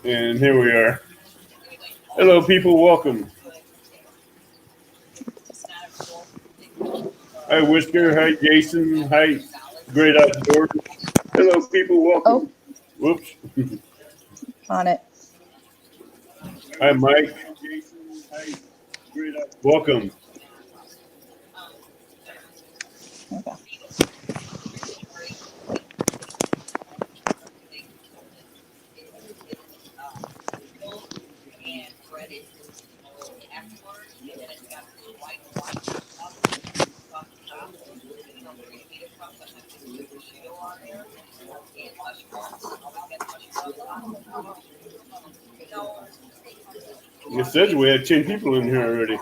And here we are. Hello, people. Welcome. Hi, Whisker. Hi, Jason. Hi, Great Outdoors. Hello, people. Welcome. Oh, Whoops. on it. Hi, Mike. Welcome. Okay. It says we had 10 people in here already.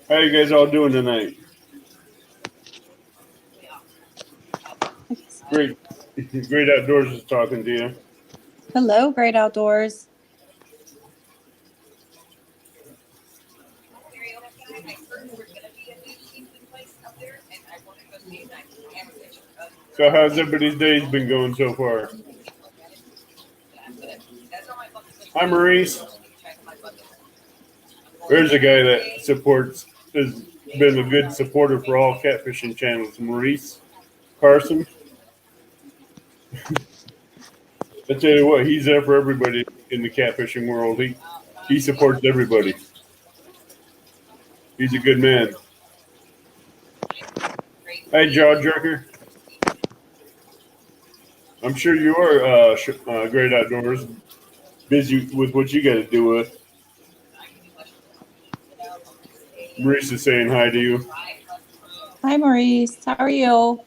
How you guys all doing tonight? Great. Great Outdoors is talking to you. Hello, Great Outdoors. So how's everybody's days been going so far? Hi, Maurice. There's a guy that has been a good supporter for all catfishing channels. Maurice Carson. I tell you what, he's there for everybody in the catfishing world. He supports everybody. He's a good man. Hi, Jaw Jerker. I'm sure you are Great Outdoors, busy with what you got to do with. Maurice is saying hi to you. Hi, Maurice. How are you?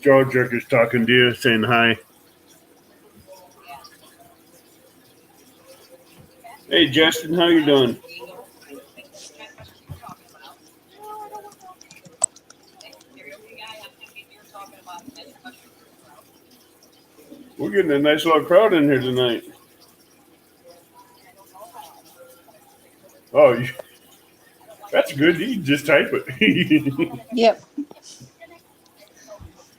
Jaw Jerker's talking to you, saying hi. Hey, Justin, how you doing? We're getting a nice little crowd in here tonight. Oh, that's good. You can just type it. Yep.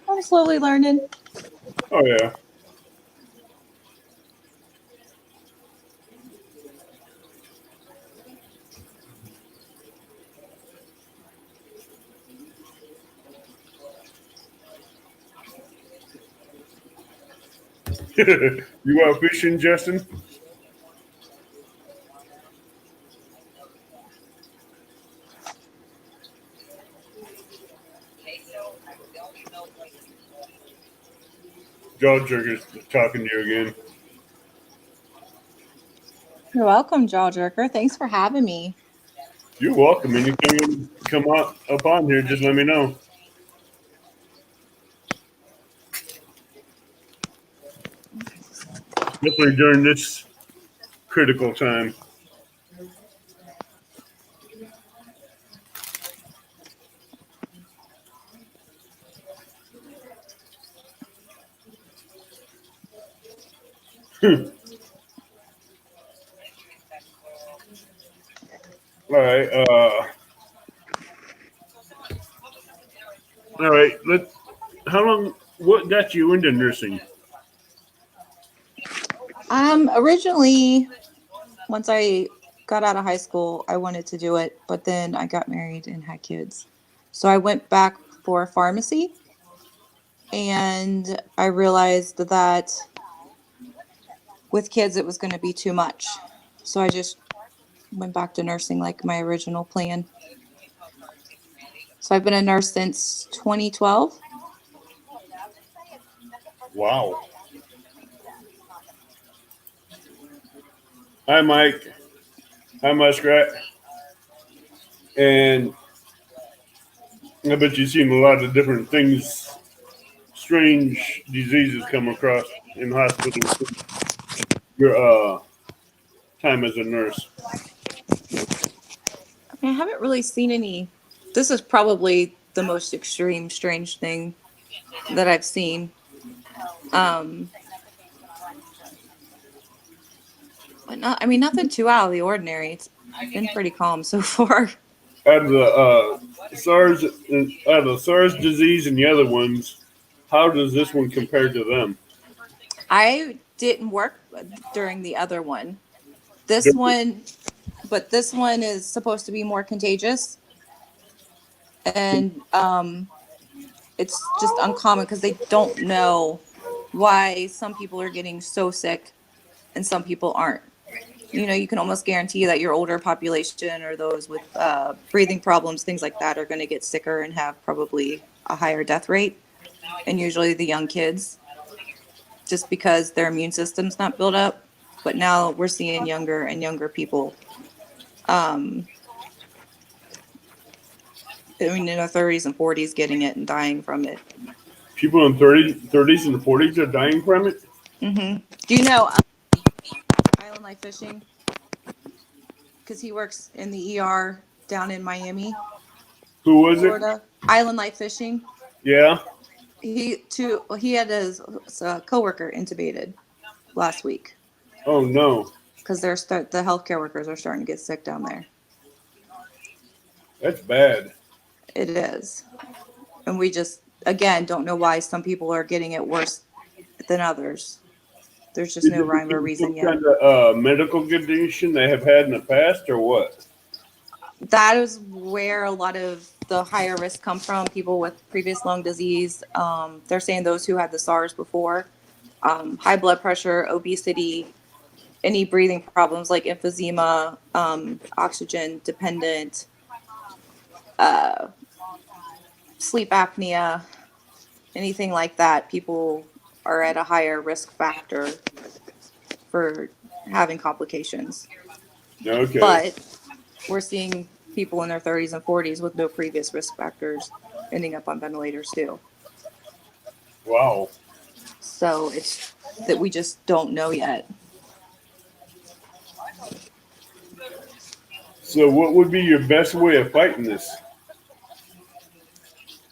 I'm slowly learning. Oh, yeah. You out fishing, Justin? Jaw Jerker's talking to you again. You're welcome, Jaw Jerker. Thanks for having me. You're welcome. Anytime you come up on here, just let me know. Especially during this critical time. All right. All right. How long? What got you into nursing? Originally, once I got out of high school, I wanted to do it, but then I got married and had kids. So I went back for pharmacy, and I realized that with kids it was going to be too much. So I just went back to nursing like my original plan. So I've been a nurse since 2012. Wow. Hi, Mike. Hi, Muskrat. And I bet you've seen a lot of different things, strange diseases come across in hospitals. Your time as a nurse. I haven't really seen any. This is probably the most extreme, strange thing that I've seen. Um, but not, I mean, nothing too out of the ordinary. It's been pretty calm so far. Out of the SARS disease and the other ones, how does this one compare to them? I didn't work during the other one. This Different. one, but this one is supposed to be more contagious, and it's just uncommon because they don't know why some people are getting so sick and some people aren't. You know, you can almost guarantee that your older population or those with breathing problems, things like that, are going to get sicker and have probably a higher death rate. And usually the young kids, just because their immune system's not built up. But now we're seeing younger and younger people. Um, I mean, in their 30s and 40s getting it and dying from it. People in 30s and 40s are dying from it? Do you know Island Life Fishing? Because he works in the ER down in Miami, Who was it? Florida. Island Life Fishing. Yeah. He had his coworker intubated last week Oh, no. because the healthcare workers are starting to get sick down there. That's bad. It is, and we just again don't know why some people are getting it worse than others. There's just Is no it rhyme or because of reason some yet. kind of medical condition they have had in the past, or what? That is where a lot of the higher risk come from. People with previous lung disease. They're saying those who had the SARS before, high blood pressure, obesity, any breathing problems like emphysema, oxygen dependent, uh, sleep apnea, anything like that. People are at a higher risk factor for having complications. Okay. But we're seeing people in their 30s and 40s with no previous risk factors ending up on ventilators too. Wow. So it's that we just don't know yet. So, what would be your best way of fighting this?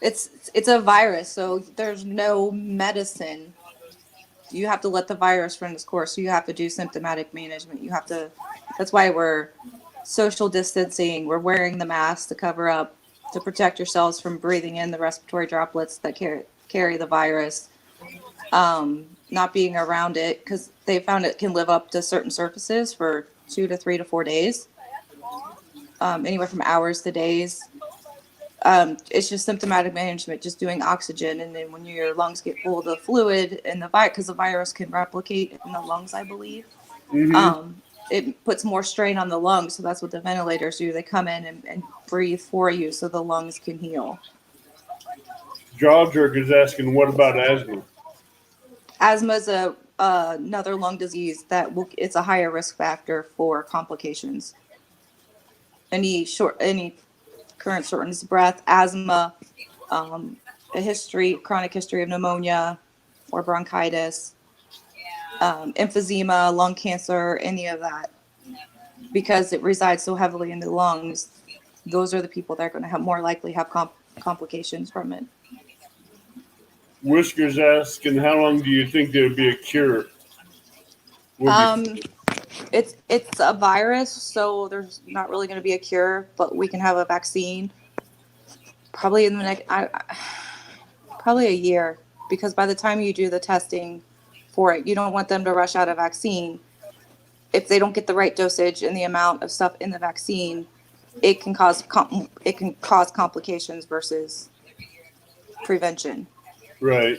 It's a virus, so there's no medicine. You have to let the virus run its course. So you have to do symptomatic management. You have to. That's why we're social distancing. We're wearing the mask to cover up, to protect yourselves from breathing in the respiratory droplets that carry the virus. Not being around it because they found it can live up to certain surfaces for 2 to 3 to 4 days, anywhere from hours to days. It's just symptomatic management, just doing oxygen. And then when your lungs get full of the fluid and the virus, because the virus can replicate in the lungs, I believe, Mm-hmm. it puts more strain on the lungs. So that's what the ventilators do. They come in and breathe for you so the lungs can heal. Jaw Jerk is asking, what about asthma? Asthma is another lung disease it's a higher risk factor for complications. Any current shortness of breath, asthma, um, chronic history of pneumonia or bronchitis, emphysema, lung cancer, any of that, because it resides so heavily in the lungs. Those are the people that are going to have more likely have complications from it. Whiskers asking, how long do you think there would be a cure? Um, it's a virus, so there's not really going to be a cure, but we can have a vaccine probably in the next probably a year, because by the time you do the testing for it, you don't want them to rush out a vaccine. If they don't get the right dosage and the amount of stuff in the vaccine, it can cause complications versus prevention. Right.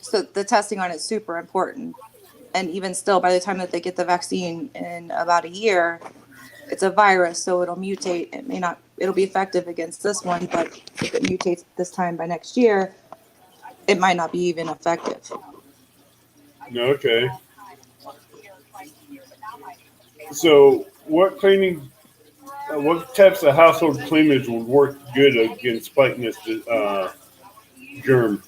So the testing on it is super important. And even still, by the time that they get the vaccine in about a year, it's a virus, so it'll mutate. It'll be effective against this one, but if it mutates this time by next year, it might not be even effective. Okay. So, what types of household cleaners would work good against fighting this germ?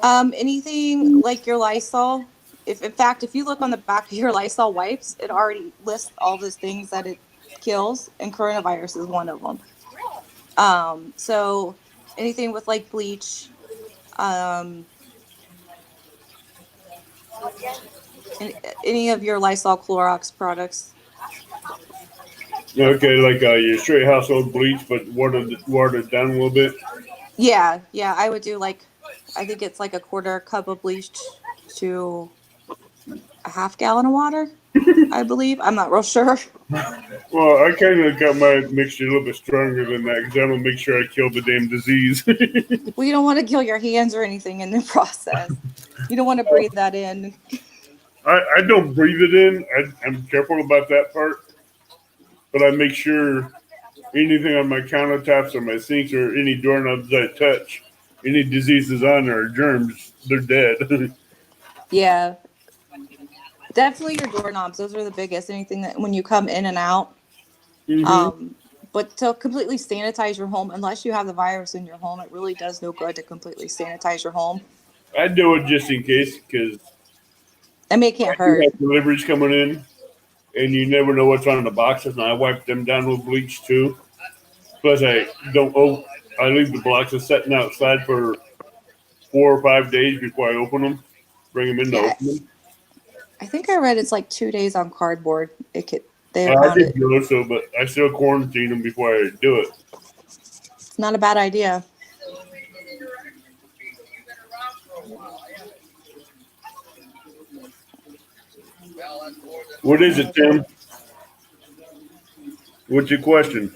Anything like your Lysol. If in fact, if you look on the back of your Lysol wipes, it already lists all those things that it kills, and coronavirus is one of them. So anything with like bleach, um, any of your Lysol Clorox products. Okay, like your straight household bleach, but watered down a little bit. Yeah, yeah, I would do like, I think it's like a quarter cup of bleach to a half gallon of water, I believe. I'm not real sure. Well, I kind of got my mixture a little bit stronger than that because I want to make sure I kill the damn disease. Well, you don't want to kill your hands or anything in the process. You don't want to breathe that in. I don't breathe it in. I'm careful about that part, but I make sure anything on my countertops or my sinks or any doorknobs I touch, any diseases on there or germs, they're dead. Yeah, definitely your doorknobs. Those are the biggest. Anything that when you come in and out. hmm Um, but to completely sanitize your home, unless you have the virus in your home, it really does no good to completely sanitize your home. I do it just in case because I mean, it can't you hurt. have deliveries coming in and you never know what's on the boxes. And I wipe them down with bleach too. Plus, I don't. I leave the boxes sitting outside for 4 or 5 days before I open them. Bring them in to Yeah, open them. I think I read it's like 2 days on cardboard. It could they have I found did it. do it, so but I still quarantine them before I do it. It's not a bad idea. What is Oh, it, okay. Tim? What's your question?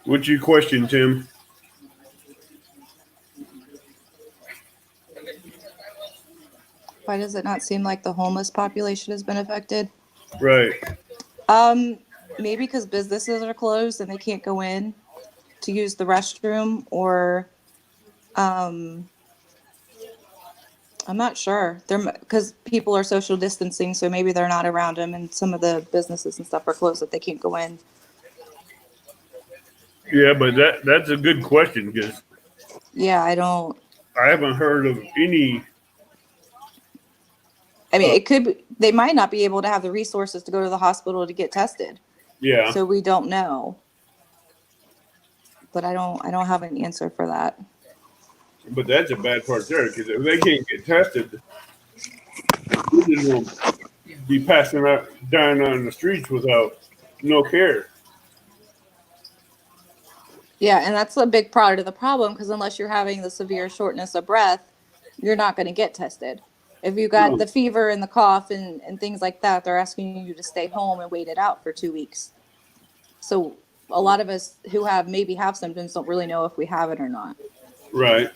What's your question, Tim? Why does it not seem like the homeless population has been affected? Right. Um, Maybe because businesses are closed and they can't go in to use the restroom, or um, I'm not sure. They're because people are social distancing, so maybe they're not around them, and some of the businesses and stuff are closed that they can't go in. Yeah, but that's a good question because Yeah, I don't. I haven't heard of any. I mean, it could. They might not be able to have the resources to go to the hospital to get tested, Yeah, so we don't know. But I don't. I don't have an answer for that. but that's a bad part there because if they can't get tested, we just won't be passing out dying on the streets without no care. Yeah, and that's a big part of the problem because unless you're having the severe shortness of breath, you're not going to get tested. If you got No. the fever and the cough and things like that, they're asking you to stay home and wait it out for 2 weeks. So a lot of us who have maybe have symptoms don't really know if we have it or not. Right.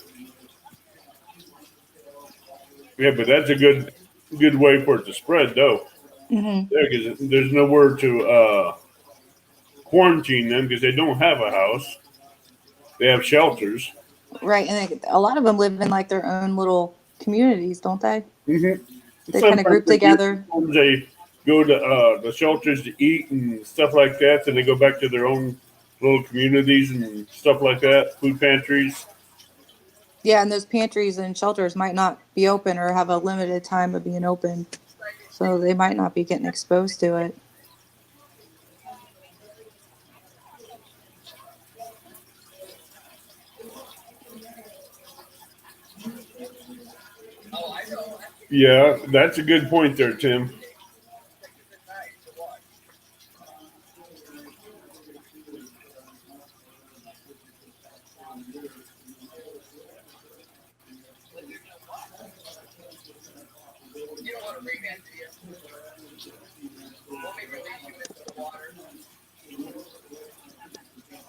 Yeah, but that's a good way for it to spread though. Hmm. There, because there's nowhere to quarantine them because they don't have a house. They have shelters. Right, and a lot of them live in like their own little communities, don't they? hmm They kind of Sometimes group together. they go to the shelters to eat and stuff like that, and they go back to their own little communities and stuff like that, food pantries. Yeah, and those pantries and shelters might not be open or have a limited time of being open, so they might not be getting exposed to it. Yeah, that's a good point there, Tim.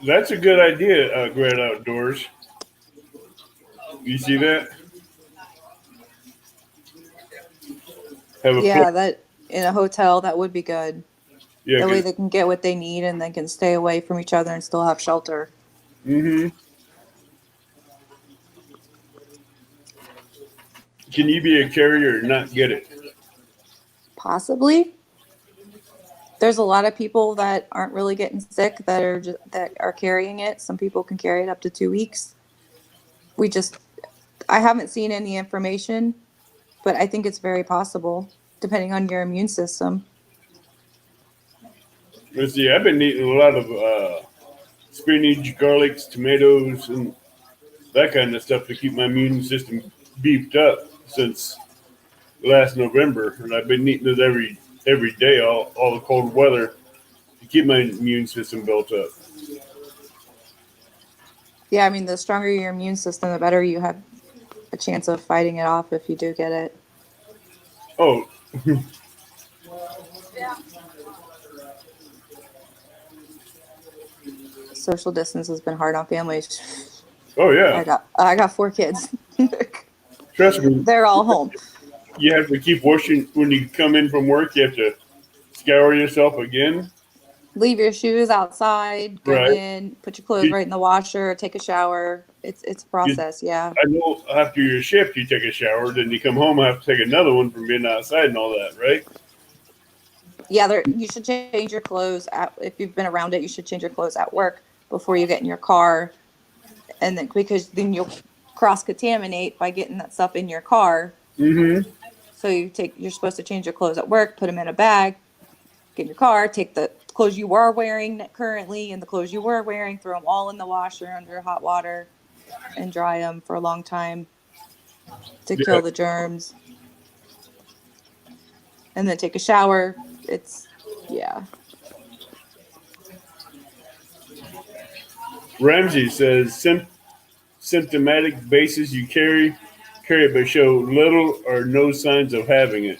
That's a good idea, Grad Outdoors. You see that? Have a place. Yeah, that in a hotel that would be good. Yeah, That way because they can get what they need and they can stay away from each other and still have shelter. hmm can you be a carrier and not get it? Possibly. There's a lot of people that aren't really getting sick that are carrying it. Some people can carry it up to 2 weeks. We just I haven't seen any information but I think it's very possible, depending on your immune system. Let's see. I've been eating a lot of spinach, garlics, tomatoes, and that kind of stuff to keep my immune system beefed up since last November, and I've been eating it every day, all the cold weather, to keep my immune system built up. Yeah, I mean, the stronger your immune system, the better you have a chance of fighting it off if you do get it. Oh, Social distance has been hard on families. oh yeah. I got 4 kids. Trust me, They're all home. you have to keep washing when you come in from work. You have to scour yourself again, Leave your shoes outside, go right? in, put your clothes right in the washer, take a shower. It's a You, process, yeah. I know after your shift, you take a shower, then you come home, have to take another one from being outside and all that, right? Yeah, you should change your clothes if you've been around it, you should change your clothes at work before you get in your car, and then because then you'll cross contaminate by getting that stuff in your car. Mm-hmm. So you're supposed to change your clothes at work, put them in a bag, get in your car, take the clothes you were wearing currently and the clothes you were wearing, throw them all in the washer under hot water and dry them for a long time to Yeah. kill the germs. And then take a shower. Yeah. Ramsey says symptomatic basis you carry it but show little or no signs of having it.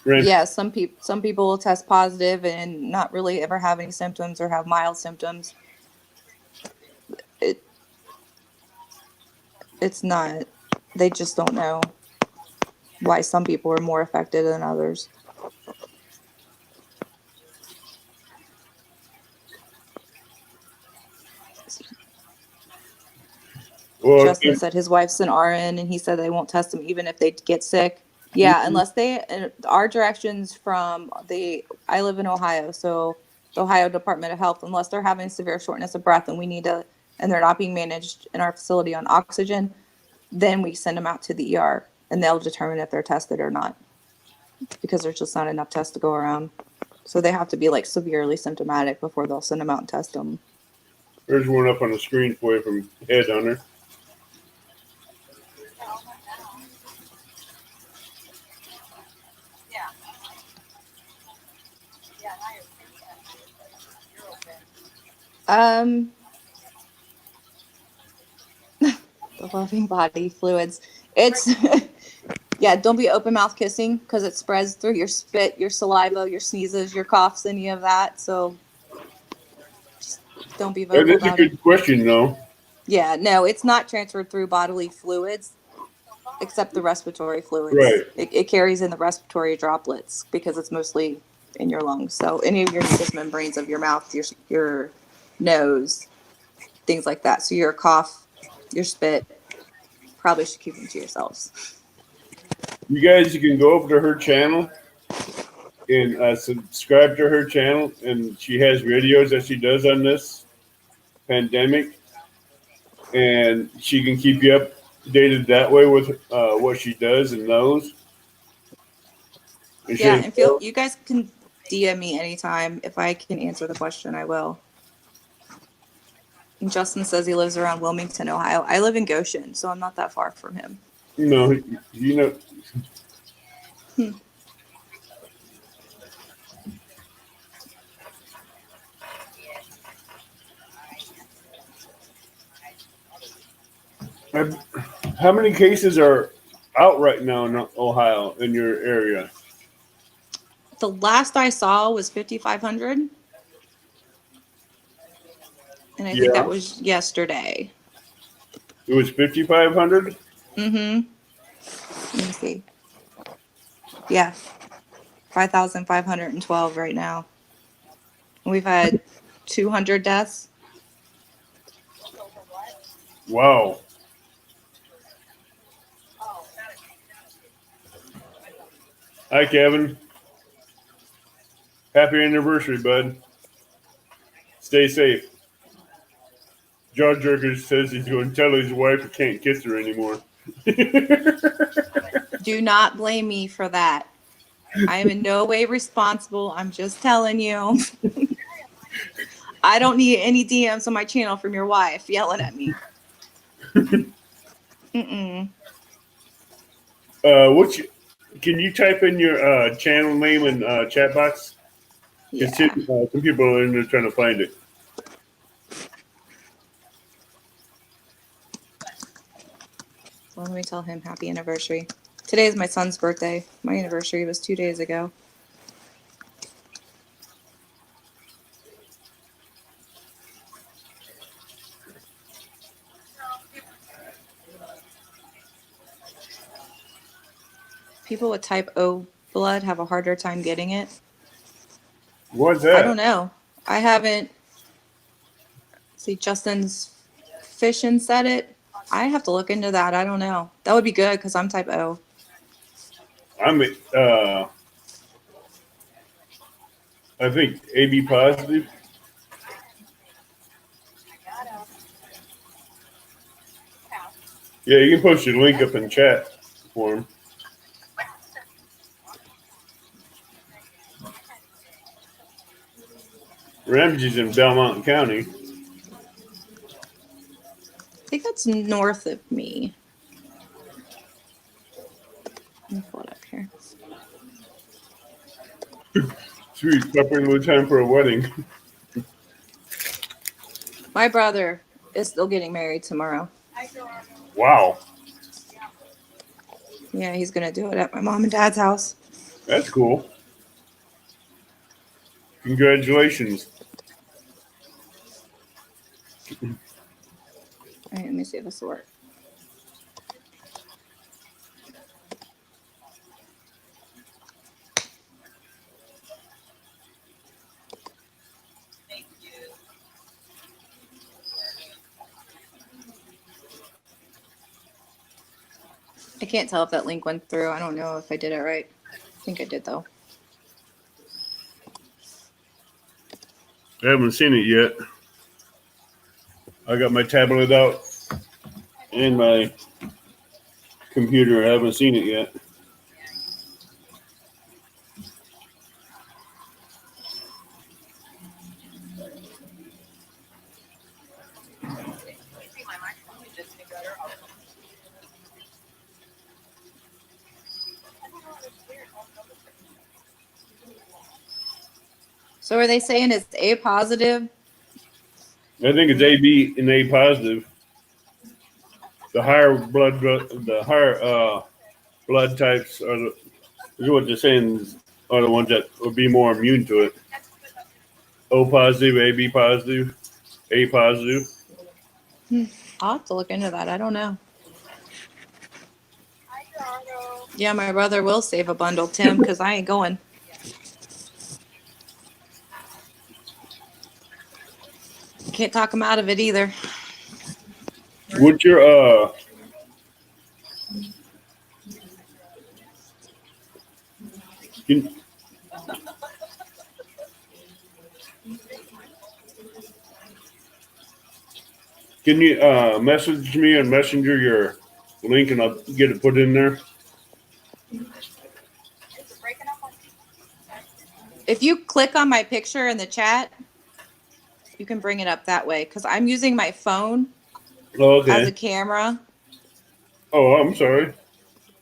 Ramsey. Yeah, some people will test positive and not really ever have any symptoms or have mild symptoms. It it's not, they just don't know why some people are more affected than others. Well, Justin said his wife's an RN and he said they won't test them even if they get sick. Yeah, unless our directions from I live in Ohio, so the Ohio Department of Health, unless they're having severe shortness of breath and they're not being managed in our facility on oxygen, then we send them out to the ER and they'll determine if they're tested or not, because there's just not enough tests to go around. So they have to be like severely symptomatic before they'll send them out and test them. there's one up on the screen for you from Headhunter. The loving body fluids. It's yeah, don't be open mouth kissing because it spreads through your spit, your saliva, your sneezes, your coughs, any of that. So just don't be vocal That's a about it. good question, though. Yeah, no, it's not transferred through bodily fluids except the respiratory fluids. Right. It carries in the respiratory droplets because it's mostly in your lungs. So any of your mucous membranes of your mouth, your nose, things like that. So your cough, your spit, probably should keep them to yourselves. You guys, you can go over to her channel and subscribe to her channel, and she has videos that she does on this pandemic, and she can keep you updated that way with what she does and knows. And Yeah, and you guys can DM me anytime. If I can answer the question, I will. And Justin says he lives around Wilmington, Ohio. I live in Goshen, so I'm not that far from him. No, you know. How many cases are out right now in Ohio in your area? The last I saw was 5,500. And I think that was yesterday. It was 5,500? Mm-hmm. Let me see. Yeah. 5,512 right now. And we've had 200 deaths. Wow. Hi, Kevin. Happy anniversary, bud. Stay safe. Jaw Jerker says he's going to tell his wife he can't kiss her anymore. Do not blame me for that. I am in no way responsible. I'm just telling you. I don't need any DMs on my channel from your wife yelling at me. Mm-mm. Can you type in your channel name in chat box? Yeah. Some people are in there trying to find it. Well, let me tell him happy anniversary. Today is my son's birthday. My anniversary was 2 days ago. People with type O blood have a harder time getting it. What's I don't that? know. I haven't. See, Justin's Fishin said it. I have to look into that. I don't know. That would be good because I'm type O. I'm I think AB positive. Yeah, you can post your link up in chat for him. Ramsey's in Belmont County. I think that's north of me. Let me pull it up here. Sweet, prepping with time for a wedding. My brother is still getting married tomorrow. Wow, Yeah, he's going to do it at my mom and dad's house. that's cool. Congratulations. All right, let me see if this will work. I can't tell if that link went through. I don't know if I did it right. I think I did, though. I haven't seen it yet. I got my tablet out and my computer. I haven't seen it yet. So are they saying it's A positive? I think it's AB and A positive. The higher blood types is what they're saying are the ones that would be more immune to it. O positive, AB positive, A positive. I'll have to look into that. I don't know. Yeah, my brother will save a bundle, Tim, because I ain't going. Can't talk him out of it either. What's your can, can you message me on Messenger your link and I'll get it put in there? If you click on my picture in the chat, you can bring it up that way because I'm using my phone Oh, as a okay. camera. Oh, I'm sorry.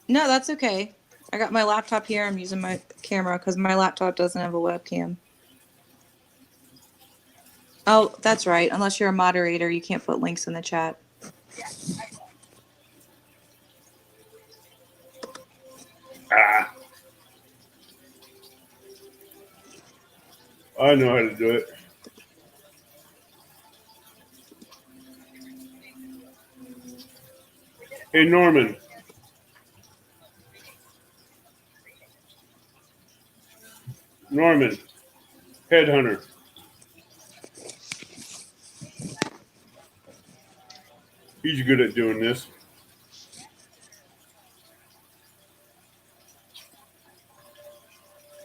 No, that's okay. I got my laptop here. I'm using my camera because my laptop doesn't have a webcam. Oh, that's right. Unless you're a moderator, you can't put links in the chat. Ah, I know how to do it. Hey, Norman. Norman, headhunter. He's good at doing this.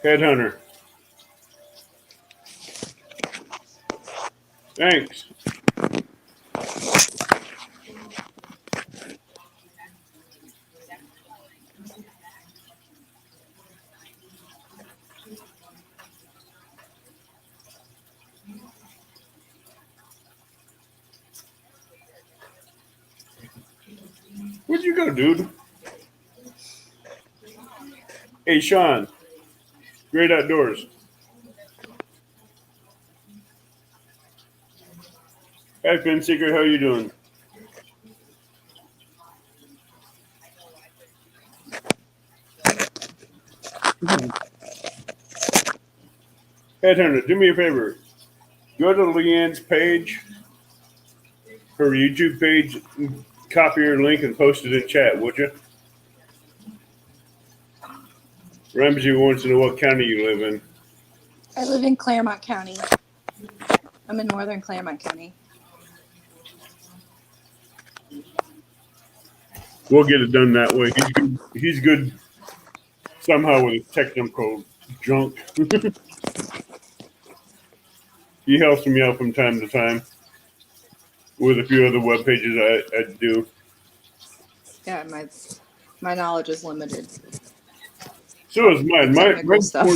Headhunter. Thanks. Where'd you go, dude? Hey, Sean. Great Outdoors. Hi, Finn Secret. How you doing? Headhunter, do me a favor. Go to LeeAnn's page, her YouTube page, copy her link and post it in chat, would you? Ramsey wants to know what county you live in. I live in Claremont County. I'm in northern Claremont County. We'll get it done that way. He's good somehow with his technical junk. He helps me out from time to time with a few other web pages I do. Yeah, my knowledge is limited. So is mine. Stuff.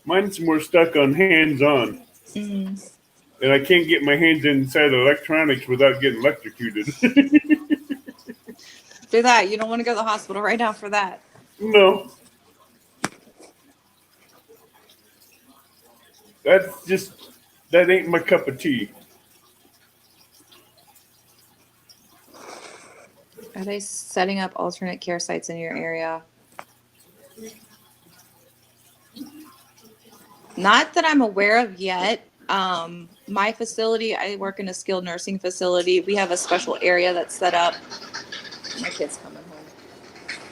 Mine's more stuck on hands-on. Mm-hmm. And I can't get my hands inside electronics without getting electrocuted. Do that. You don't want to go to the hospital right now for that. No. That ain't my cup of tea. Are they setting up alternate care sites in your area? Not that I'm aware of yet. My facility, I work in a skilled nursing facility. We have a special area that's set up. My kid's coming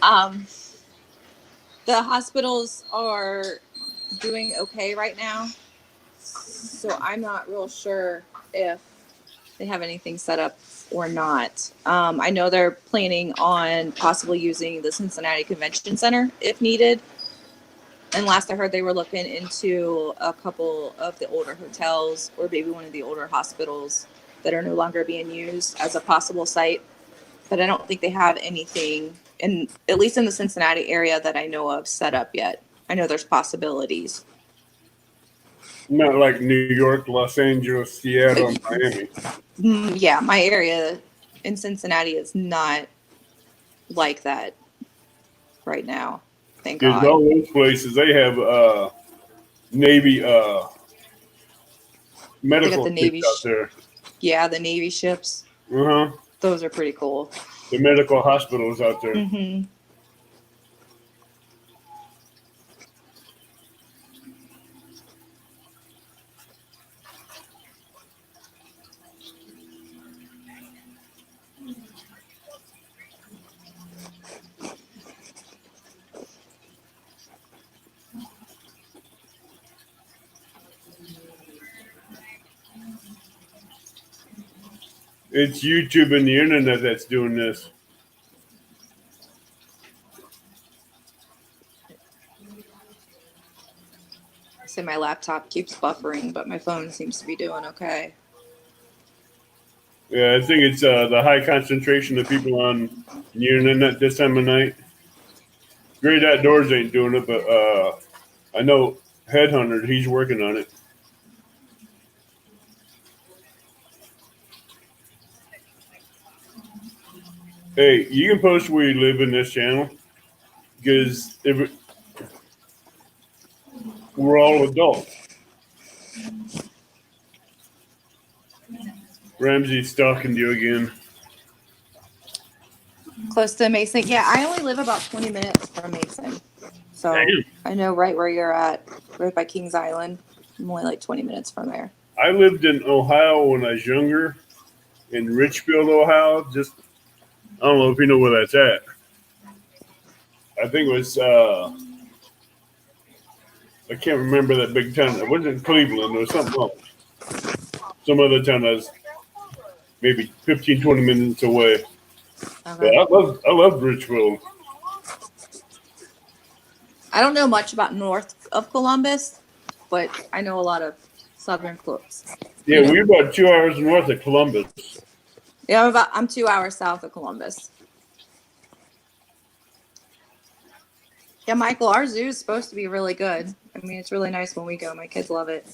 home. The hospitals are doing okay right now. So I'm not real sure if they have anything set up or not. I know they're planning on possibly using the Cincinnati Convention Center if needed. And last I heard, they were looking into a couple of the older hotels or maybe one of the older hospitals that are no longer being used as a possible site. But I don't think they have anything, at least in the Cincinnati area, that I know of set up yet. I know there's possibilities. Not like New York, Los Angeles, Seattle, and Miami. Yeah, my area in Cincinnati is not like that right now. Thank God. Because all those places, they have Navy medical the Navy ships out there. Yeah, the Navy ships. Uh-huh. Those are pretty cool. The medical hospitals out there. Mm-hmm. It's YouTube and the internet that's doing this. I say my laptop keeps buffering, but my phone seems to be doing okay. Yeah, I think it's the high concentration of people on the internet this time of night. Great Outdoors ain't doing it, but I know Headhunter, he's working on it. Hey, you can post where you live in this channel because we're all adults. Ramsey's talking to you again. Close to Mason. Yeah, I only live about 20 minutes from Mason. So Damn. I know right where you're at, right by Kings Island. I'm only like 20 minutes from there. I lived in Ohio when I was younger, in Richfield, Ohio. I don't know if you know where that's at. I think it was, I can't remember that big town. It wasn't Cleveland. It was something else. Some other town that was maybe 15, 20 minutes away. Okay. Yeah, I love Richfield. I don't know much about north of Columbus, but I know a lot of southern Columbus. Yeah, we're about 2 hours north of Columbus. Yeah, I'm 2 hours south of Columbus. Yeah, Michael, our zoo is supposed to be really good. I mean, it's really nice when we go. My kids love it.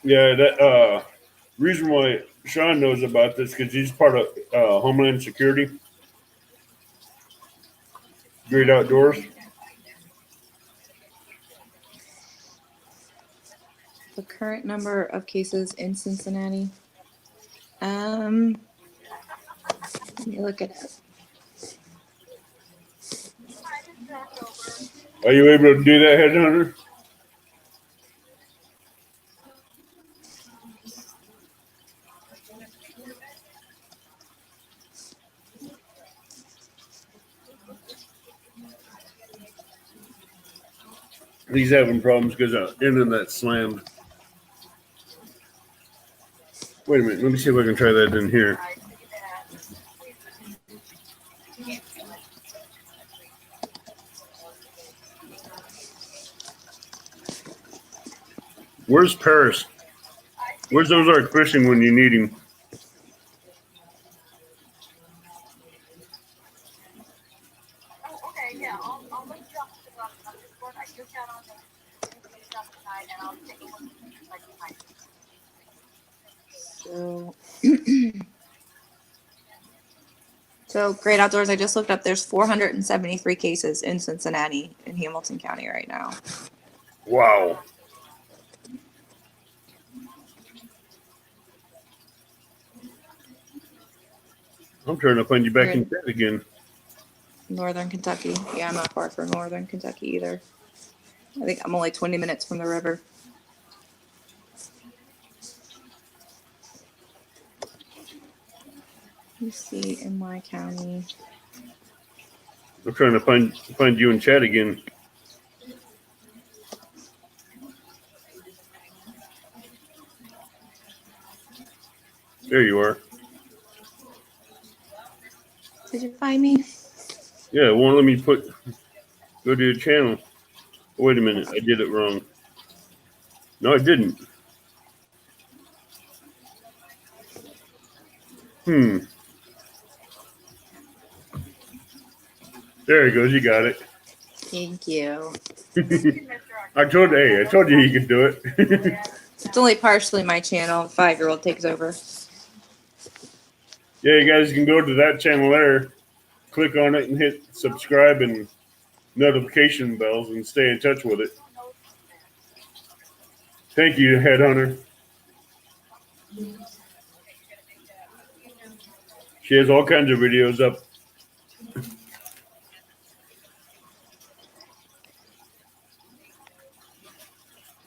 Yeah, that reason why Sean knows about this because he's part of Homeland Security. Great Outdoors. The current number of cases in Cincinnati. Let me look it up. Are you able to do that, Headhunter? He's having problems because internet slammed. Wait a minute. Let me see if I can try that in here. Where's Paris? Where's Ozark Fishing when you need him? So Great Outdoors, I just looked up. There's 473 cases in Cincinnati in Hamilton County right now. Wow. I'm trying to find you back in bed again. Northern Kentucky. Yeah, I'm not far from Northern Kentucky either. I think I'm only 20 minutes from the river. Let me see in my county. I'm trying to find you in chat again. There you are. Did you find me? Yeah, it won't let me go to your channel. Wait a minute, I did it wrong. No, I didn't. There he goes. You got it. Thank you. I told you he could do it. It's only partially my channel. The 5-year-old takes over. Yeah, you guys can go to that channel there, click on it, and hit subscribe and notification bells, and stay in touch with it. Thank you, Headhunter. She has all kinds of videos up.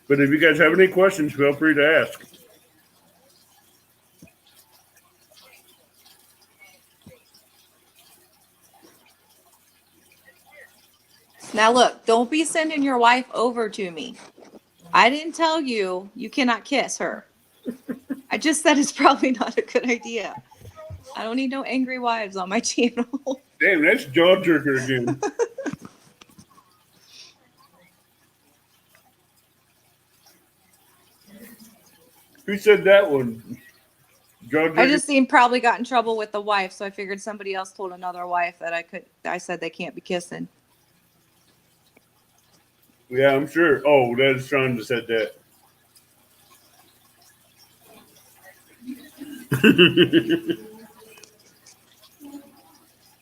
But if you guys have any questions, feel free to ask. Now look, don't be sending your wife over to me. I didn't tell you cannot kiss her. I just said it's probably not a good idea. I don't need no angry wives on my channel. Damn, that's jaw jerker again. Who said that one? Jaw jerker? I just probably got in trouble with the wife, so I figured somebody else told another wife that I said they can't be kissing. Yeah, I'm sure. Oh, that's Sean that said that.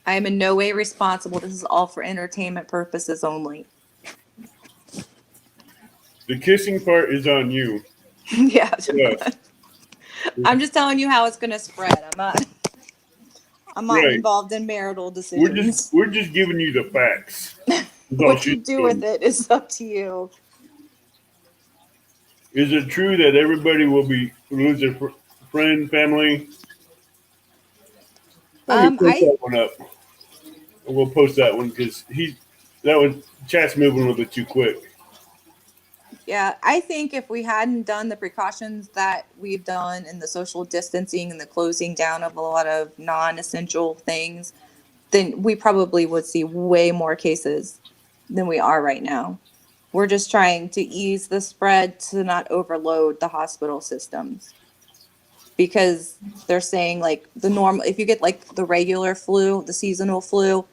I am in no way responsible. This is all for entertainment purposes only. The kissing part is on you. Yeah. Yes. I'm just telling you how it's going to spread. I'm not Right. involved in marital decisions. We're just giving you the facts. What you do with it is up to you. Is it true that everybody will lose their friend, family? Let me post that one up. We'll post that one because chat's moving a little bit too quick. Yeah, I think if we hadn't done the precautions that we've done and the social distancing and the closing down of a lot of non-essential things, then we probably would see way more cases than we are right now. We're just trying to ease the spread to not overload the hospital systems. Because they're saying like if you get like the regular flu, the seasonal flu,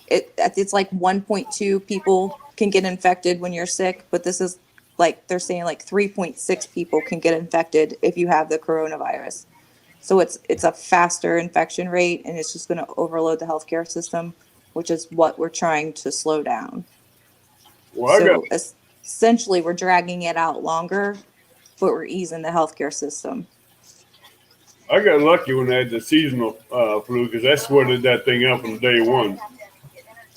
it's like 1.2 people can get infected when you're sick, but this is like they're saying like 3.6 people can get infected if you have the coronavirus. So it's a faster infection rate, and it's just going to overload the healthcare system, which is what we're trying to slow down. Well, So essentially, we're dragging it out longer, but we're easing the healthcare system. I got lucky when I had the seasonal flu because I sweated that thing up from day one.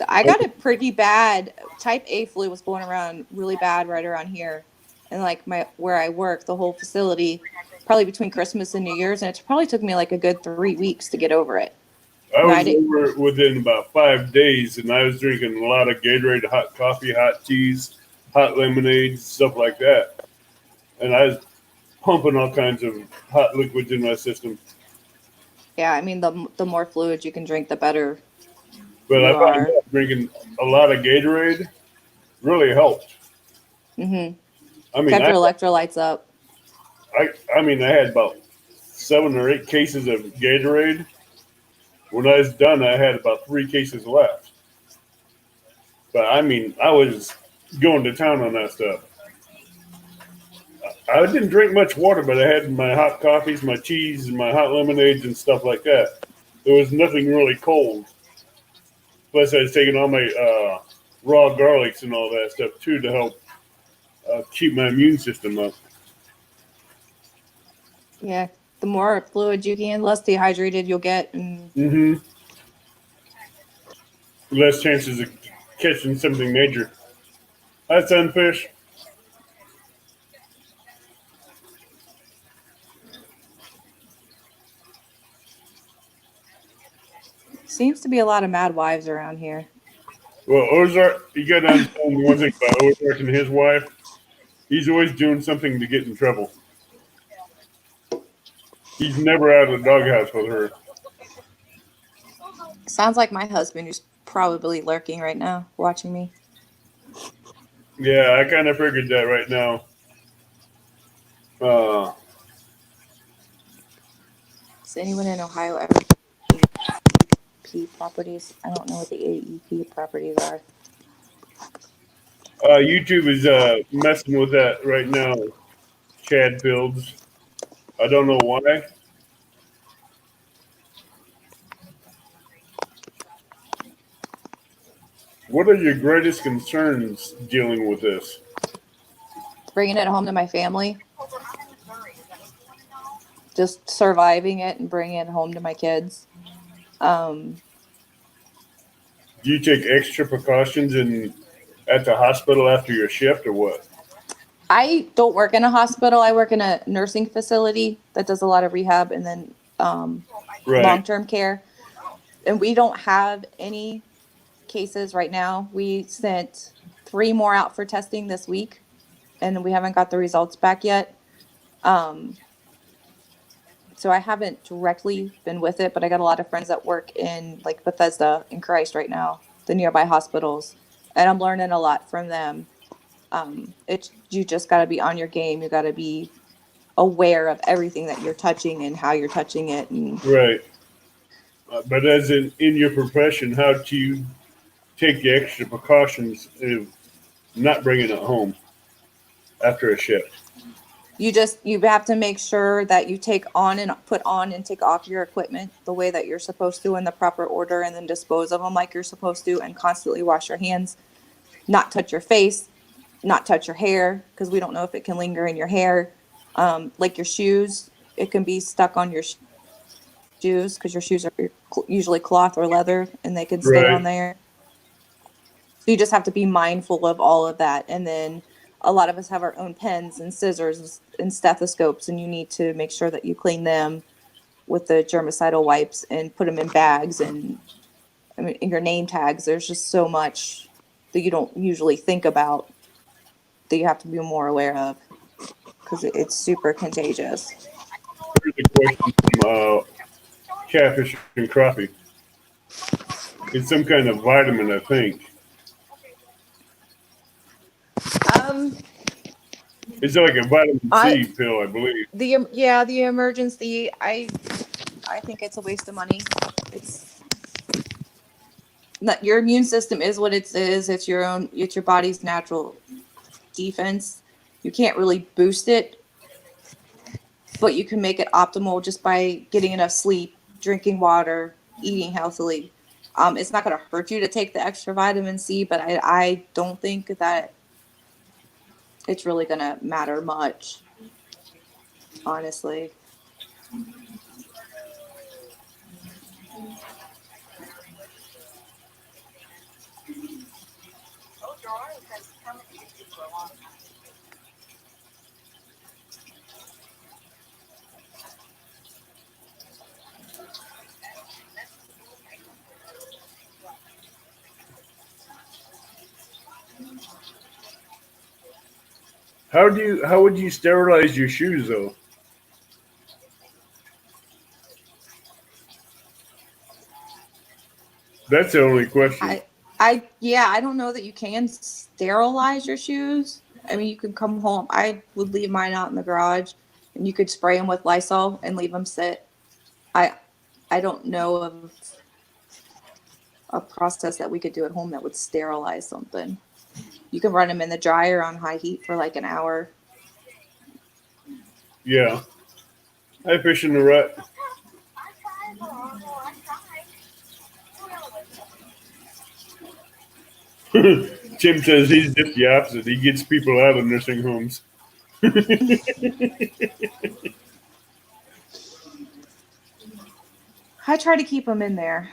I got it pretty bad. Type A flu was going around really bad right around here, and like my where I work, the whole facility, probably between Christmas and New Year's, and it probably took me like a good 3 weeks to get over it. I And I was didn't. over within about 5 days, and I was drinking a lot of Gatorade, hot coffee, hot teas, hot lemonades, stuff like that. And I was pumping all kinds of hot liquids in my system. Yeah, I mean the more fluid you can drink, the better But you I found are. out drinking a lot of Gatorade really helped. Mm-hmm. I mean, Kept your electrolytes up. I had about 7 or 8 cases of Gatorade. When I was done, I had about 3 cases left. But I mean, I was going to town on that stuff. I didn't drink much water, but I had my hot coffees, my teas, and my hot lemonades and stuff like that. There was nothing really cold. Plus, I was taking all my raw garlics and all that stuff too to help keep my immune system up. Yeah, the more fluid you can, less dehydrated you'll get, and Mm-hmm. Less chances of catching something major. Hi, sunfish. seems to be a lot of mad wives around here. Well, Ozark, you got to understand one thing about Ozark and his wife. He's always doing something to get in trouble. He's never out of the doghouse with her. Sounds like my husband, who's probably lurking right now, watching me. Yeah, I kind of figured that right now. Uh, Does anyone in Ohio ever AEP properties? I don't know what the AEP properties are. YouTube is messing with that right now. Chad Fields. I don't know why. What are your greatest concerns dealing with this? Bringing it home to my family, just surviving it and bringing it home to my kids. Um, Do you take extra precautions at the hospital after your shift or what? I don't work in a hospital. I work in a nursing facility that does a lot of rehab and then Right. long-term care. And we don't have any cases right now. We sent 3 more out for testing this week, and we haven't got the results back yet. Um, so I haven't directly been with it, but I got a lot of friends that work in like Bethesda and Christ right now, the nearby hospitals, and I'm learning a lot from them. It's you just got to be on your game. You got to be aware of everything that you're touching and how you're touching it. And Right. But as in your profession, how do you take the extra precautions of not bringing it home after a shift? you have to make sure that you take on and put on and take off your equipment the way that you're supposed to in the proper order, and then dispose of them like you're supposed to, and constantly wash your hands, not touch your face, not touch your hair, because we don't know if it can linger in your hair. Like your shoes, it can be stuck on your shoes because your shoes are usually cloth or leather, and they can stay on Right. there. So you just have to be mindful of all of that. And then a lot of us have our own pens and scissors and stethoscopes, and you need to make sure that you clean them with the germicidal wipes and put them in bags. And I mean, in your name tags, there's just so much that you don't usually think about that you have to be more aware of because it's super contagious. Here's a question from catfish and crappie. It's some kind of vitamin, I think. Um, It's like a vitamin I C pill, I believe. the emergency. I think it's a waste of money. It's not, your immune system is what it is. It's your own. It's your body's natural defense. You can't really boost it but you can make it optimal just by getting enough sleep, drinking water, eating healthily. It's not going to hurt you to take the extra vitamin C, but I don't think that it's really going to matter much, honestly. How would you sterilize your shoes though? That's the only question. Yeah, I don't know that you can sterilize your shoes. I mean, you can come home. I would leave mine out in the garage, and you could spray them with Lysol and leave them sit. I I don't know of a process that we could do at home that would sterilize something. You can run them in the dryer on high heat for like an hour. Yeah, I fish in the rut. Tim says he's just the opposite. He gets people out of nursing homes. I try to keep them in there.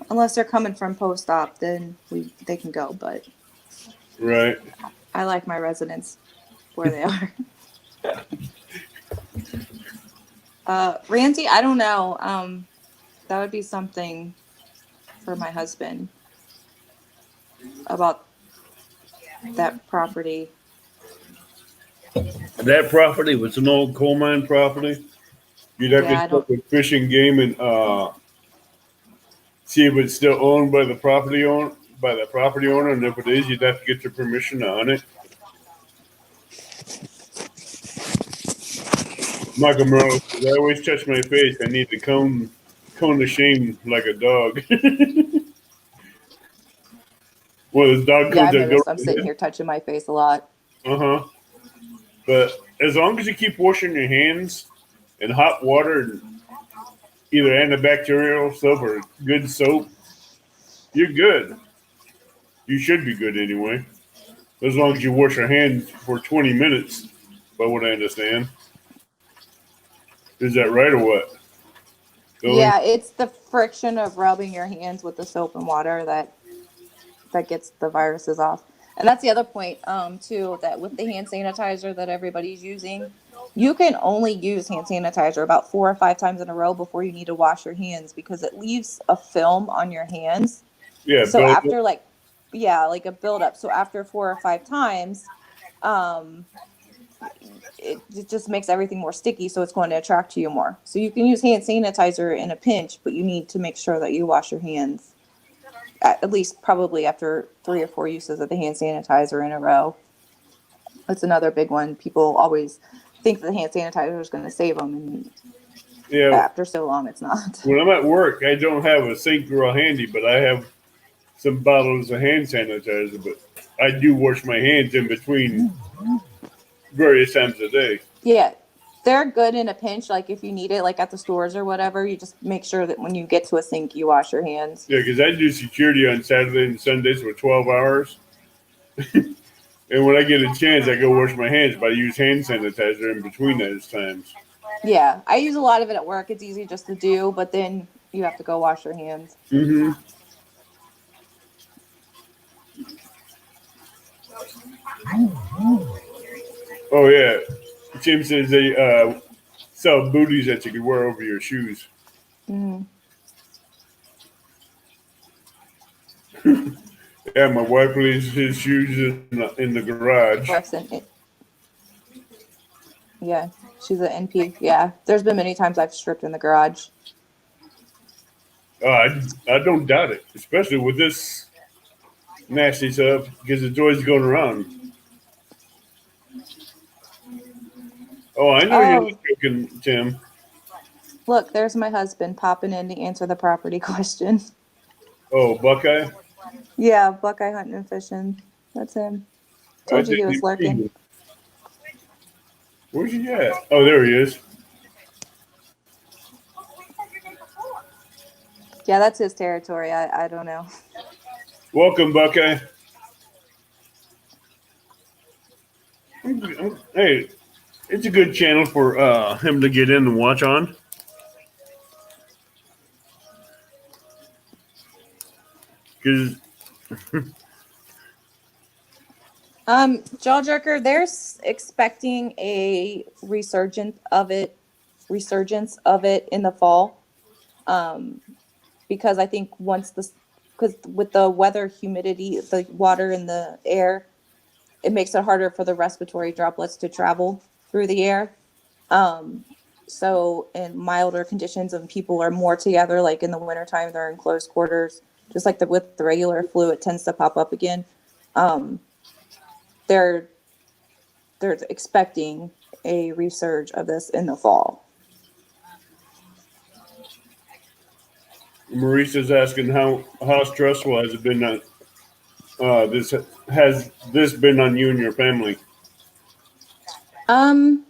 Unless they're coming from post-op, then they can go. But Right. I like my residents where they are. Randy, I don't know. That would be something for my husband about that property. That property was an old coal mine property. You'd have Yeah, to I check don't. with fishing game and see if it's still owned by the property owner, and if it is, you'd have to get your permission to hunt it. Michael Morello says, "I always touch my face. I need to cone the shame like a dog." Well, his dog Yeah, cones I've that go. noticed I'm sitting here touching my face a lot. Uh huh. But as long as you keep washing your hands in hot water, and either antibacterial soap or good soap, you're good. You should be good anyway. As long as you wash your hands for 20 minutes, by what I understand. Is that right or what? Billy? Yeah, it's the friction of rubbing your hands with the soap and water that gets the viruses off. And that's the other point, too, that with the hand sanitizer that everybody's using, you can only use hand sanitizer about 4 or 5 times in a row before you need to wash your hands because it leaves a film on your hands. Yeah, So Billy. after like a buildup. So after 4 or 5 times, um, it just makes everything more sticky. So it's going to attract to you more. So you can use hand sanitizer in a pinch, but you need to make sure that you wash your hands at least probably after 3 or 4 uses of the hand sanitizer in a row. That's another big one. People always think that the hand sanitizer is going to save them, and Yeah, after so long, it's not. when I'm at work, I don't have a sink real handy, but I have some bottles of hand sanitizer. But I do wash my hands in between various times a day. Yeah, they're good in a pinch. Like if you need it, like at the stores or whatever, you just make sure that when you get to a sink, you wash your hands. Yeah, because I do security on Saturday and Sundays for 12 hours. And when I get a chance, I go wash my hands, but I use hand sanitizer in between those times. Yeah, I use a lot of it at work. It's easy just to do, but then you have to go wash your hands. Mm-hmm. Oh, yeah. Tim says they sell booties that you can wear over your shoes. Mm. Yeah, my wife leaves his shoes in the garage. Yeah, she's an NP. Yeah, there's been many times I've stripped in the garage. I don't doubt it, especially with this nasty stuff, because it's always going around. Oh, I know you're Oh, not joking, Tim. look, there's my husband popping in to answer the property question. Oh, Buckeye? Yeah, Buckeye hunting and fishing. That's him. I Told you he didn't was even see lurking. him. Where's he at? Oh, there he is. Yeah, that's his territory. I don't know. Welcome, Buckeye. Hey, it's a good channel for him to get in and watch on. Because Jaw Jerker, they're expecting a resurgence of it in the fall. Because I think because with the weather, humidity, the water in the air, it makes it harder for the respiratory droplets to travel through the air. Um, so in milder conditions and people are more together, like in the wintertime, they're in close quarters, just like with the regular flu, it tends to pop up again. Um, they're they're expecting a resurge of this in the fall. Maurice is asking how stressful has it been on this been on you and your family? Um,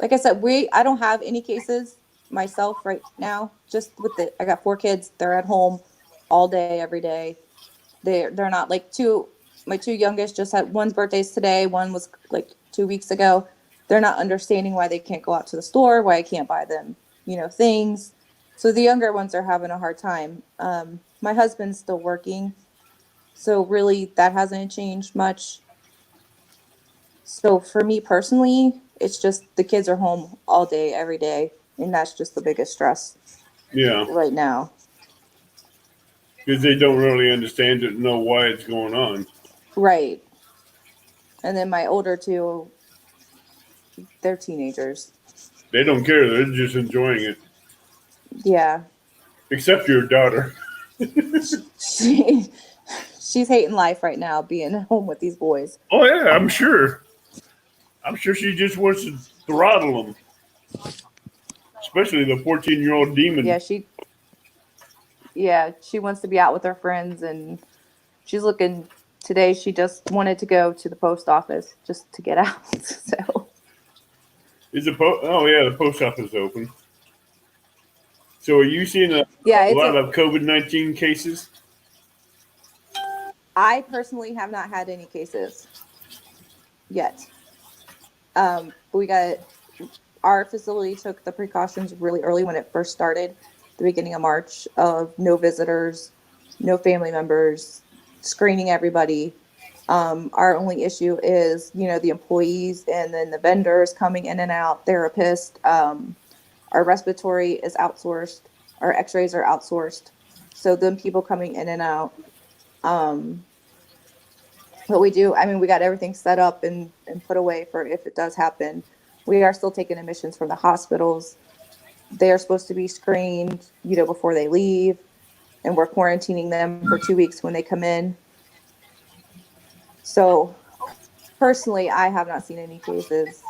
like I said, I don't have any cases myself right now. Just with I got 4 kids. They're at home all day, every day. They're not like my two youngest just had one's birthday's today, one was like 2 weeks ago. They're not understanding why they can't go out to the store, why I can't buy them, things. So the younger ones are having a hard time. My husband's still working, so really that hasn't changed much. So for me personally, it's just the kids are home all day, every day, and that's just the biggest stress Yeah, right now. because they don't really understand it and know why it's going on. Right. And then my older two, they're teenagers. They don't care. They're just enjoying it. Yeah. Except your daughter. She she's hating life right now being at home with these boys. Oh yeah, I'm sure. I'm sure she just wants to throttle them, especially the 14-year-old demon. Yeah, she wants to be out with her friends, and she's looking today. She just wanted to go to the post office just to get out. So Is the oh yeah, the post office is open. So are you seeing a yeah, lot of COVID-19 cases? I personally have not had any cases yet. But we got our facility took the precautions really early when it first started, the beginning of March, of no visitors, no family members, screening everybody. Our only issue is, the employees and then the vendors coming in and out, therapists. Our respiratory is outsourced. Our x-rays are outsourced. So then people coming in and out. But we do, I mean, we got everything set up and put away for if it does happen. We are still taking admissions from the hospitals. They are supposed to be screened, before they leave. And we're quarantining them for 2 weeks when they come in. So personally, I have not seen any cases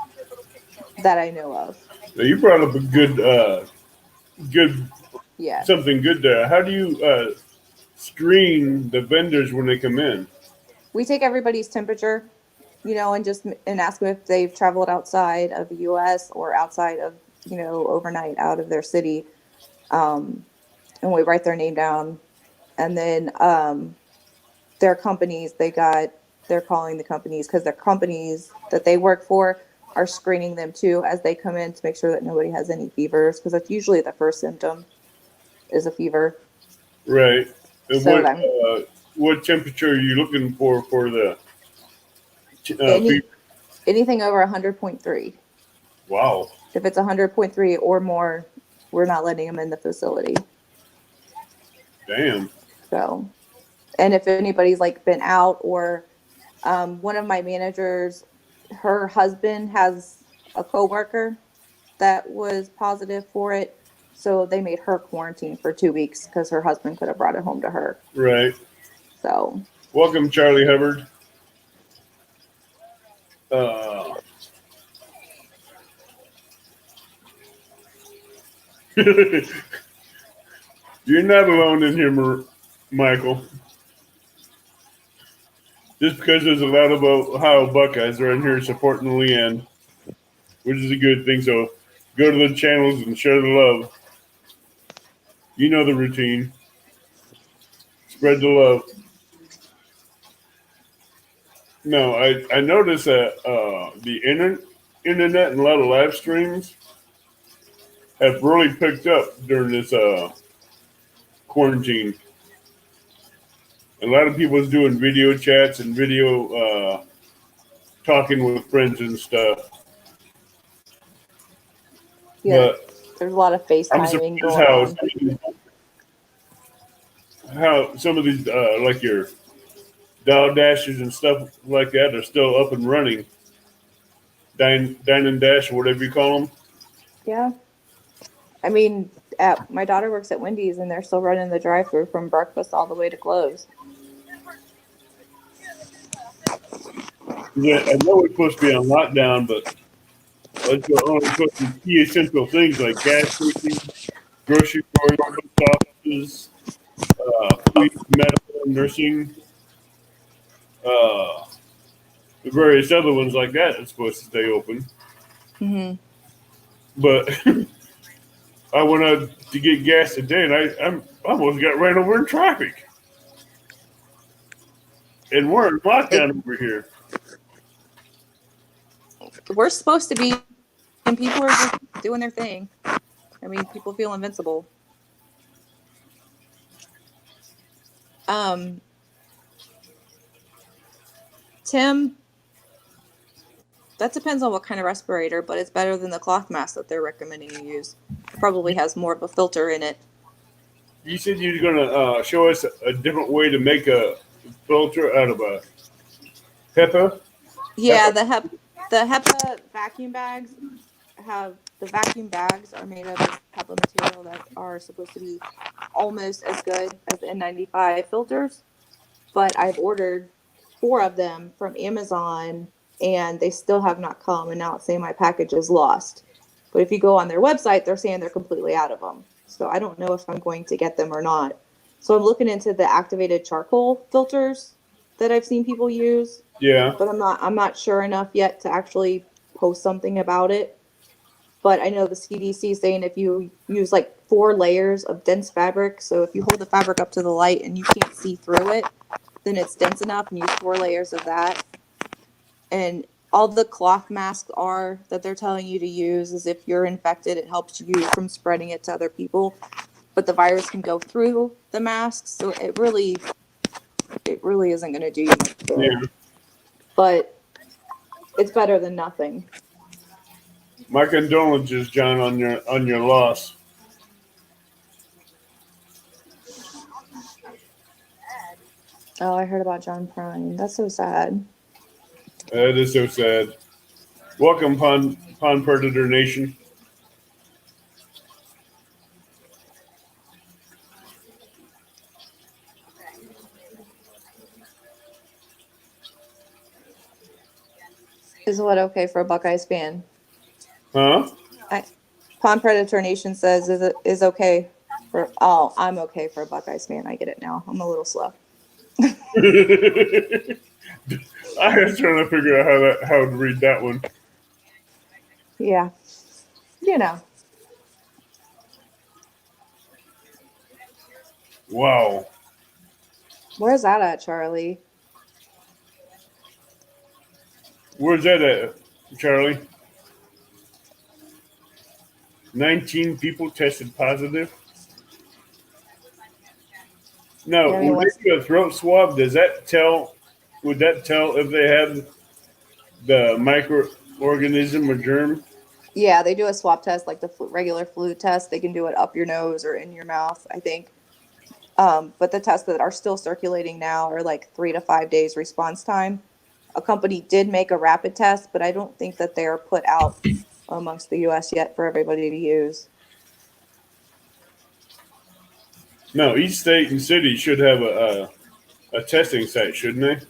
that I know of. Now, you brought up a good Yeah. something good there. How do you screen the vendors when they come in? We take everybody's temperature, and ask them if they've traveled outside of the U.S. or outside of, overnight out of their city. And we write their name down. And then their companies, they're calling the companies because their companies that they work for are screening them too as they come in to make sure that nobody has any fevers, because that's usually the first symptom is a fever. Right. And So what temperature are you looking for the fever? anything over 100.3. Wow. If it's 100.3 or more, we're not letting them in the facility. Damn. So, and if anybody's like been out or one of my managers, her husband has a coworker that was positive for it. So they made her quarantine for 2 weeks because her husband could have brought it home to her. Right. So welcome, Charlie Hubbard. Uh, You're not alone in here, Michael. Just because there's a lot of Ohio Buckeyes are in here supporting LeeAnn. which is a good thing. So go to the channels and share the love. You know the routine. Spread the love. No, I noticed that the internet and a lot of live streams have really picked up during this quarantine. A lot of people is doing video chats and video talking with friends and stuff. Yeah, But there's a lot of I'm FaceTiming surprised going on. how some of these like your dial dashes and stuff like that are still up and running. Dine and dash or whatever you call them. Yeah. I mean, my daughter works at Wendy's and they're still running the drive-through from breakfast all the way to close. Yeah, I know we're supposed to be on lockdown, but they're only putting key essential things like gas stations, grocery stores, post offices, police, medical, nursing, uh, various other ones like that that's supposed to stay open. Hmm. But I went out to get gas today, and I almost got ran over in traffic. And we're in It, lockdown over here. we're supposed to be, and people are just doing their thing. I mean, people feel invincible. Um, Tim, that depends on what kind of respirator, but it's better than the cloth mask that they're recommending you use. It probably has more of a filter in it. You said you were going to show us a different way to make a filter out of a HEPA. Yeah, the HEPA vacuum bags the vacuum bags are made of this HEPA material that are supposed to be almost as good as the N95 filters. But I've ordered 4 of them from Amazon and they still have not come. And now it's saying my package is lost. But if you go on their website, they're saying they're completely out of them. So I don't know if I'm going to get them or not. So I'm looking into the activated charcoal filters that I've seen people use, Yeah. but I'm not sure enough yet to actually post something about it. But I know the CDC is saying if you use like 4 layers of dense fabric, so if you hold the fabric up to the light and you can't see through it, then it's dense enough and use 4 layers of that. And all the cloth masks are that they're telling you to use is if you're infected, it helps you from spreading it to other people. But the virus can go through the masks, so it really isn't going to do you much good. Yeah. But it's better than nothing. My condolences, John, on your loss. Oh, I heard about John Prine. That's so sad. That is so sad. Welcome, Pond Predator Nation. Is what okay for a Buckeyes fan? Huh? Pond Predator Nation says is okay for. Oh, I'm okay for a Buckeyes fan. I get it now. I'm a little slow. I was trying to figure out how to read that one. Yeah, you know. Wow. Where's that at, Charlie? Where's that at, Charlie? 19 people tested positive. No, Yeah, I mean, when they do a throat swab, does that tell? Would that tell if they have the microorganism or germ? yeah, they do a swab test like the regular flu test. They can do it up your nose or in your mouth, I think. But the tests that are still circulating now are like 3 to 5 days response time. A company did make a rapid test, but I don't think that they are put out amongst the U.S. yet for everybody to use. No, each state and city should have a testing site, shouldn't they?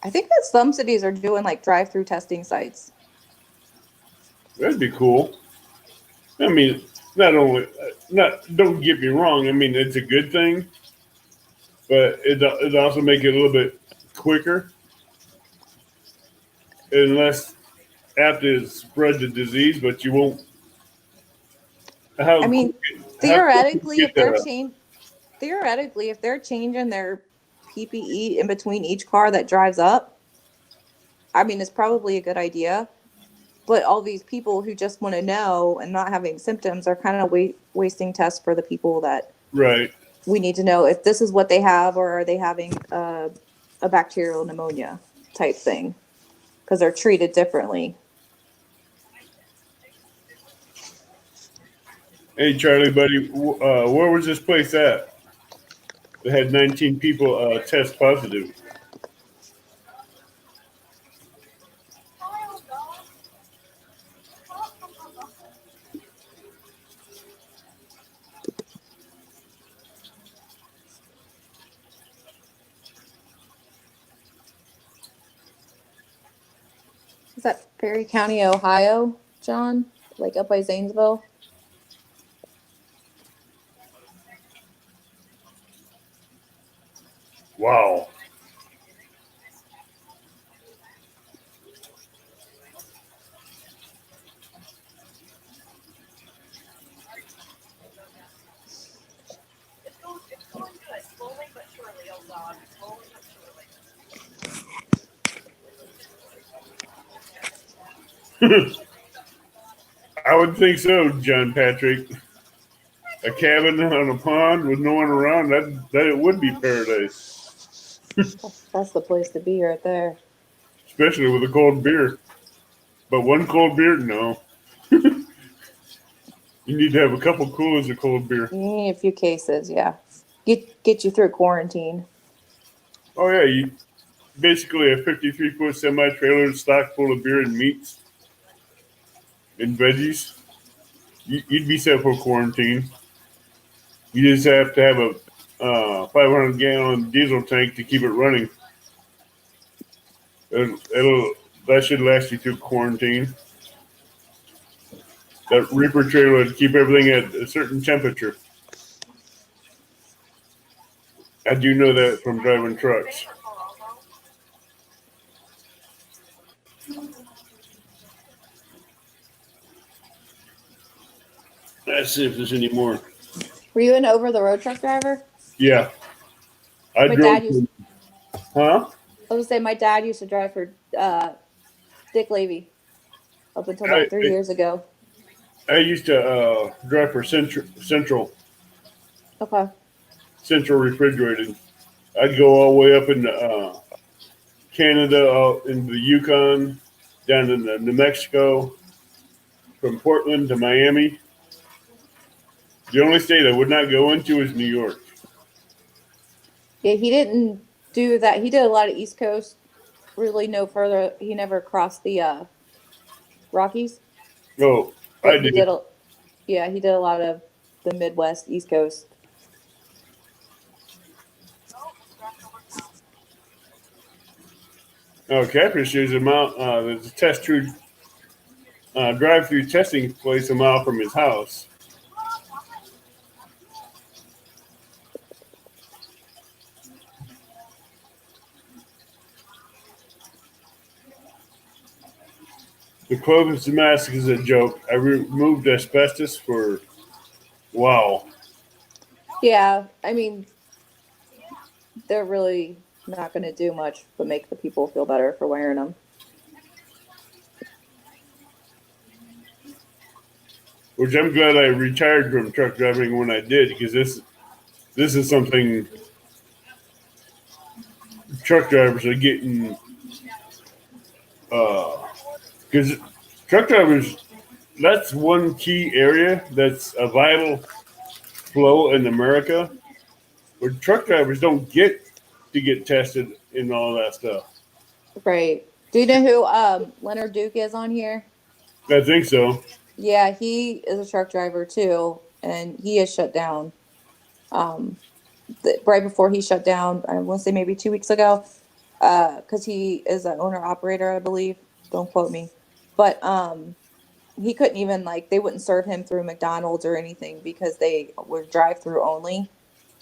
I think that some cities are doing like drive-through testing sites. That'd be cool. I mean, not only not don't get me wrong. I mean, it's a good thing, but it also make it a little bit quicker and less have to spread the disease, but you won't. How I mean, how quick theoretically, you if get they're changing their PPE in between each car that drives up, I mean, it's probably a good idea. But all these people who just want to know and not having symptoms are kind of wasting tests for the people that right. we need to know if this is what they have or are they having a bacterial pneumonia type thing because they're treated differently. Hey, Charlie, buddy, where was this place at? They had 19 people test positive. Is that Perry County, Ohio, John? Like up by Zanesville? Wow. I would think so, John Patrick. A cabin on a pond with no one around, that it would be paradise. That's the place to be right there. Especially with a cold beer. But one cold beer, no. You need to have a couple coolers of cold beer. You need a few cases, yeah. Get you through quarantine. Oh yeah, you basically a 53-foot semi trailer stocked full of beer and meats and veggies. You'd be set for quarantine. You just have to have a 500-gallon diesel tank to keep it running. It'll that should last you through quarantine. That Reaper trailer would keep everything at a certain temperature. I do know that from driving trucks. Let's see if there's any more. Were you an over the road truck driver? Yeah, I My drove. dad used. Huh? I was gonna say my dad used to drive for Dick Levy up until I, about 3 years ago. I used to drive for Okay. Central Refrigerated. I'd go all the way up in Canada, out into the Yukon, down in New Mexico, from Portland to Miami. The only state I would not go into is New York. Yeah, he didn't do that. He did a lot of East Coast. Really, no further. He never crossed the Rockies, Oh, I but he did. did. Yeah, he did a lot of the Midwest, East Coast. Oh, Catfish is a mile. There's a drive-through testing place a mile from his house. The Clovis mask is a joke. I removed asbestos for wow. Yeah, I mean, they're really not going to do much but make the people feel better for wearing them. Which I'm glad I retired from truck driving when I did, because this is something truck drivers are getting. Because truck drivers, that's one key area that's a vital flow in America, where truck drivers don't get to get tested and all that stuff. Right. Do you know who Leonard Duke is on here? I think so. Yeah, he is a truck driver too, and he is shut down. Um, right before he shut down, I want to say maybe 2 weeks ago, because he is an owner operator, I believe. Don't quote me, but he couldn't even like they wouldn't serve him through McDonald's or anything because they were drive through only.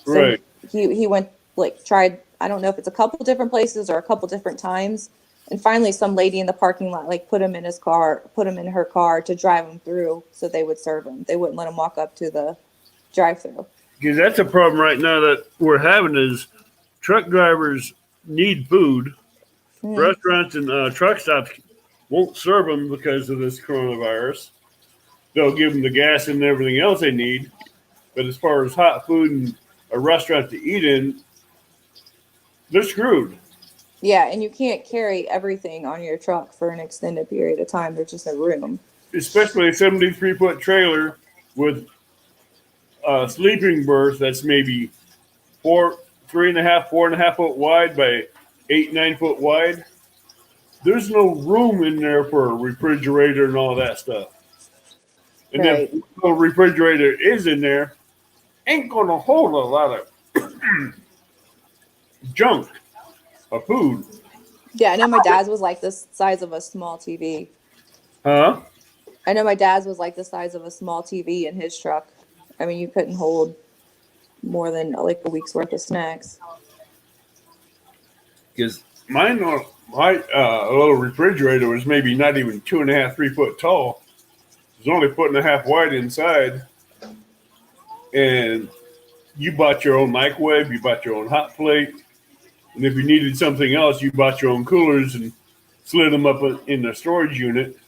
So Right. he went like tried. I don't know if it's a couple different places or a couple different times, And finally, some lady in the parking lot like put him in her car to drive him through, so they would serve him. They wouldn't let him walk up to the drive-through. Because that's a problem right now that we're having is truck drivers need food. Mm-hmm. Restaurants and truck stops won't serve them because of this coronavirus. They'll give them the gas and everything else they need. But as far as hot food and a restaurant to eat in, they're screwed. Yeah, and you can't carry everything on your truck for an extended period of time. There's just no room. Especially a 73-foot trailer with a sleeping berth that's maybe 4.5 foot wide by 8, 9 foot wide. There's no room in there for a refrigerator and all that stuff. And if Right. the refrigerator is in there, ain't gonna hold a lot of junk of food. Yeah, I know my dad's was like the size of a small TV. Huh? I know my dad's was like the size of a small TV in his truck. I mean, you couldn't hold more than like a week's worth of snacks. Because my little refrigerator was maybe not even 2.5, 3 foot tall. It was only 1.5 foot wide inside. And you bought your own microwave, you bought your own hot plate. And if you needed something else, you bought your own coolers and slid them up in the storage unit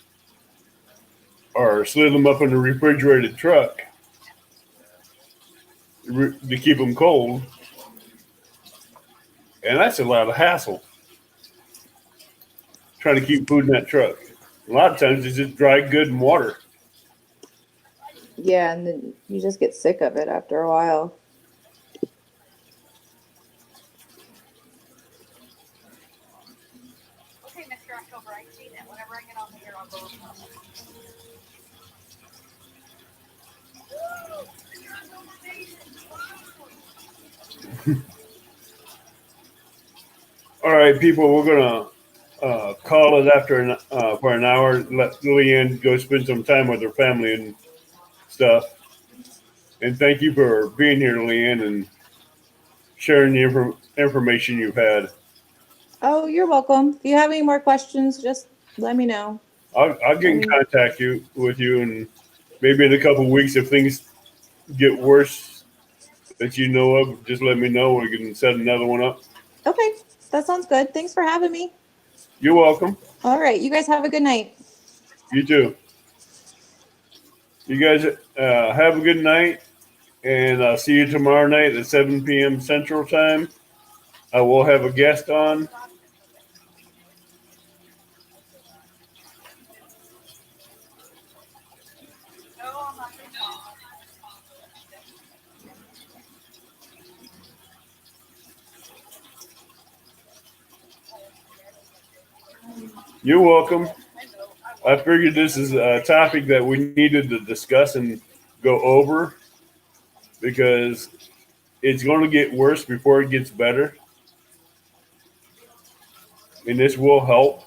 or slid them up in the refrigerated truck to keep them cold. And that's a lot of hassle trying to keep food in that truck. A lot of times it's just dry good and water. Yeah, and then you just get sick of it after a while. Okay, Mr. October, I see that. Whenever I get off of here, I'll go. All right, people, we're gonna call it after for an hour. Let LeeAnn go spend some time with her family and stuff. And thank you for being here, LeeAnn, and sharing the information you've had. Oh, you're welcome. If you have any more questions, just let me know. I'll get in contact with you, and maybe in a couple of weeks if things get worse that you know of, just let me know. We can set another one up. Okay, that sounds good. Thanks for having me. You're welcome. All right, you guys have a good night. You too. You guys have a good night, and I'll see you tomorrow night at 7 p.m. Central Time. I will have a guest on. You're welcome. I figured this is a topic that we needed to discuss and go over because it's going to get worse before it gets better. And this will help.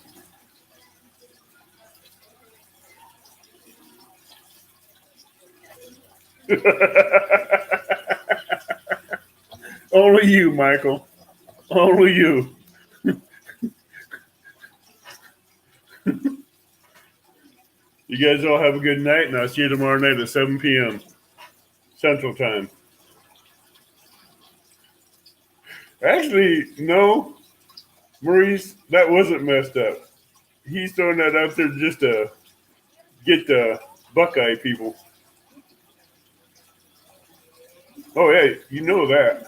Only you, Michael. Only you. You guys all have a good night, and I'll see you tomorrow night at 7 p.m. Central Time. Actually, no, Maurice, that wasn't messed up. He's throwing that out there just to get the Buckeye people. Oh, yeah, you know that.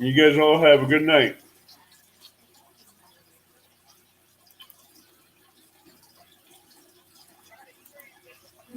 You guys all have a good night.